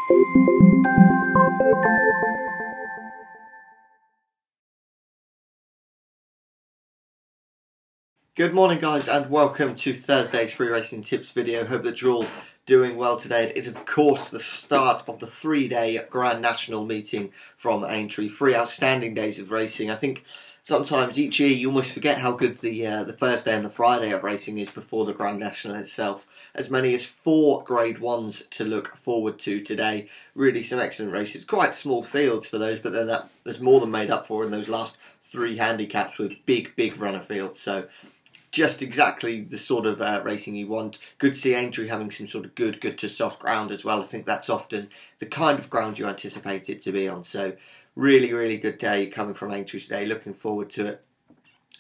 Good morning guys, and welcome to Thursday's free racing tips video. Hope that you're all doing well today. It is of course the start of the 3-day Grand National meeting from Aintree. 3 outstanding days of racing. I think sometimes each year you almost forget how good the Thursday and the Friday of racing is before the Grand National itself. As many as 4 Grade 1s to look forward to today. Really some excellent races. Quite small fields for those, but then there's more than made up for in those last 3 handicaps with big runner fields. So just exactly the sort of racing you want. Good to see Aintree having some sort of good to soft ground as well. I think that's often the kind of ground you anticipate it to be on. So really good day coming from Aintree today. Looking forward to it.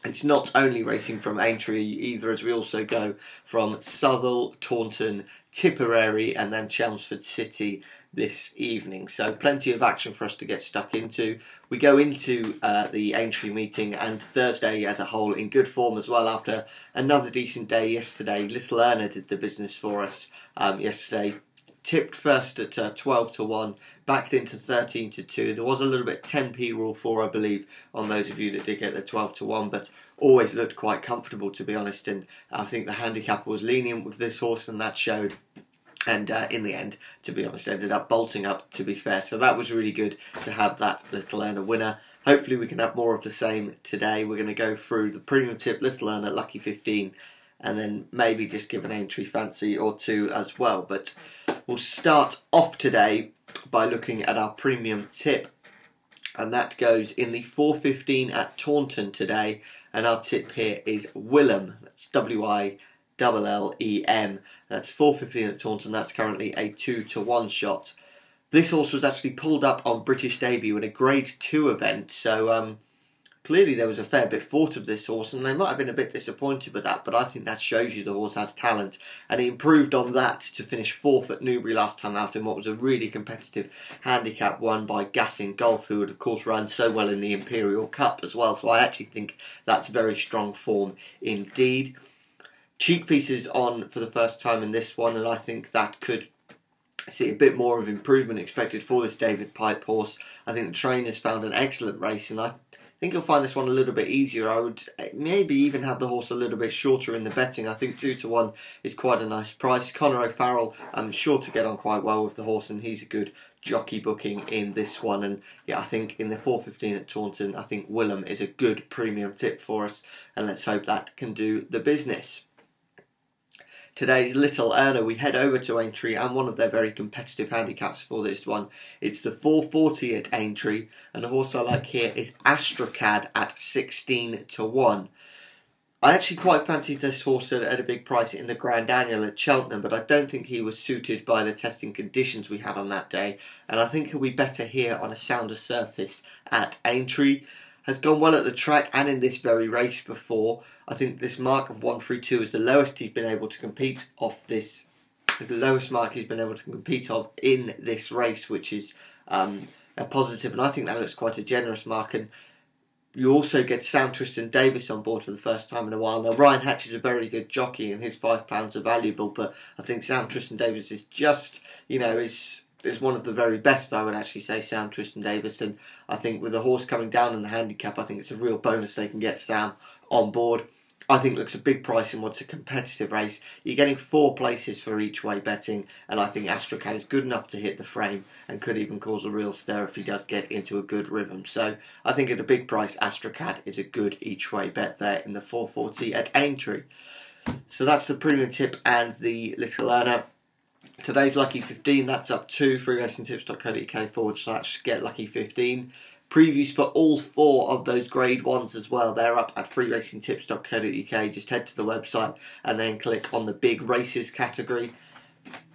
It's not only racing from Aintree either, as we also go from Southwell, Taunton, Tipperary and then Chelmsford City this evening. So plenty of action for us to get stuck into. We go into the Aintree meeting and Thursday as a whole in good form as well after another decent day yesterday. Little Erna did the business for us yesterday. Tipped first at 12 to 1, backed into 13 to 2. There was a little bit 10p rule 4, I believe, on those of you that did get the 12 to 1, but always looked quite comfortable, to be honest. And I think the handicapper was lenient with this horse, and that showed. And in the end, to be honest, ended up bolting up, to be fair. So that was really good to have that Little Erna winner. Hopefully we can have more of the same today. We're going to go through the premium tip, Little Erna, Lucky 15, and then maybe just give an Aintree fancy or two as well. But we'll start off today by looking at our premium tip, and that goes in the 4:15 at Taunton today. And our tip here is Willem. That's W-I-L-L-E-M. That's 4:15 at Taunton. That's currently a 2 to 1 shot. This horse was actually pulled up on British debut in a Grade 2 event, so clearly there was a fair bit thought of this horse, and they might have been a bit disappointed with that, but I think that shows you the horse has talent, and he improved on that to finish 4th at Newbury last time out in what was a really competitive handicap won by Gassin Golf, who would of course run so well in the Imperial Cup as well, so I actually think that's very strong form indeed. Cheek pieces on for the first time in this one, and I think that could see a bit more of improvement expected for this David Pipe horse. I think the trainers found an excellent race, and I think you'll find this one a little bit easier. I would maybe even have the horse a little bit shorter in the betting. I think 2 to 1 is quite a nice price. Conor O'Farrell, I'm sure to get on quite well with the horse, and he's a good jockey booking in this one. And yeah, I think in the 4:15 at Taunton, I think Willem is a good premium tip for us, and let's hope that can do the business. Today's Little Erna, we head over to Aintree and one of their very competitive handicaps for this one. It's the 4:40 at Aintree, and the horse I like here is Astracad at 16 to 1. I actually quite fancied this horse at a big price in the Grand Annual at Cheltenham, but I don't think he was suited by the testing conditions we had on that day, and I think he'll be better here on a sounder surface at Aintree. Has gone well at the track and in this very race before. I think this mark of 132 is the lowest he's been able to compete off this. The lowest mark he's been able to compete of in this race, which is a positive, and I think that looks quite a generous mark. And you also get Sam Twiston-Davies on board for the first time in a while. Now Ryan Hatch is a very good jockey, and his £5 are valuable, but I think Sam Twiston-Davies is just, is one of the very best, I would actually say, Sam Twiston-Davies. And I think with the horse coming down in the handicap, I think it's a real bonus they can get Sam on board. I think it looks a big price in what's a competitive race. You're getting 4 places for each way betting, and I think Astracad is good enough to hit the frame and could even cause a real stir if he does get into a good rhythm. So I think at a big price, Astracad is a good each way bet there in the 4:40 at Aintree. So that's the premium tip and the Little Erna. Today's Lucky 15, that's up to freeracingtips.co.uk/get lucky 15. Previews for all 4 of those Grade 1s as well. They're up at freeracingtips.co.uk. Just head to the website and then click on the big races category.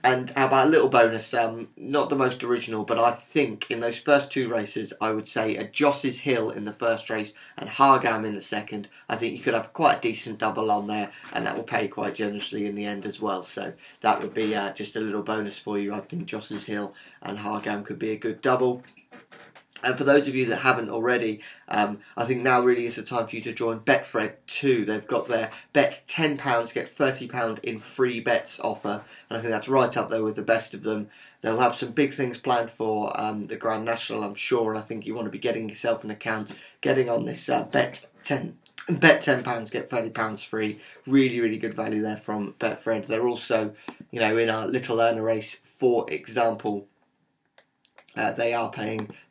And how about a little bonus, not the most original, but I think in those first 2 races, I would say a Joss's Hill in the first race and Hargam in the second. I think you could have quite a decent double on there, and that will pay quite generously in the end as well. So that would be just a little bonus for you. I think Joss's Hill and Hargam could be a good double. And for those of you that haven't already, I think now really is the time for you to join Betfred too. They've got their bet £10, get £30 in free bets offer, and I think that's right up there with the best of them. They'll have some big things planned for the Grand National, I'm sure, and I think you want to be getting yourself an account, getting on this bet £10, get £30 free. Really good value there from Betfred. They're also, in our Little Earner race, for example, they're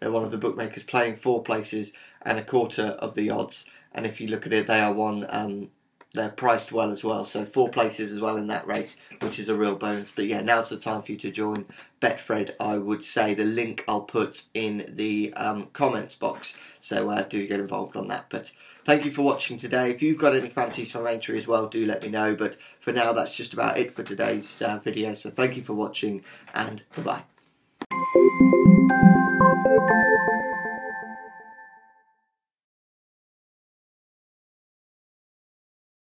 one of the bookmakers playing 4 places and a quarter of the odds. And if you look at it, they are they're priced well as well. So 4 places as well in that race, which is a real bonus. But yeah, now's the time for you to join Betfred, I would say. The link I'll put in the comments box. So do get involved on that. But thank you for watching today. If you've got any fancies from entry as well, do let me know. But for now, that's just about it for today's video. So thank you for watching, and bye-bye.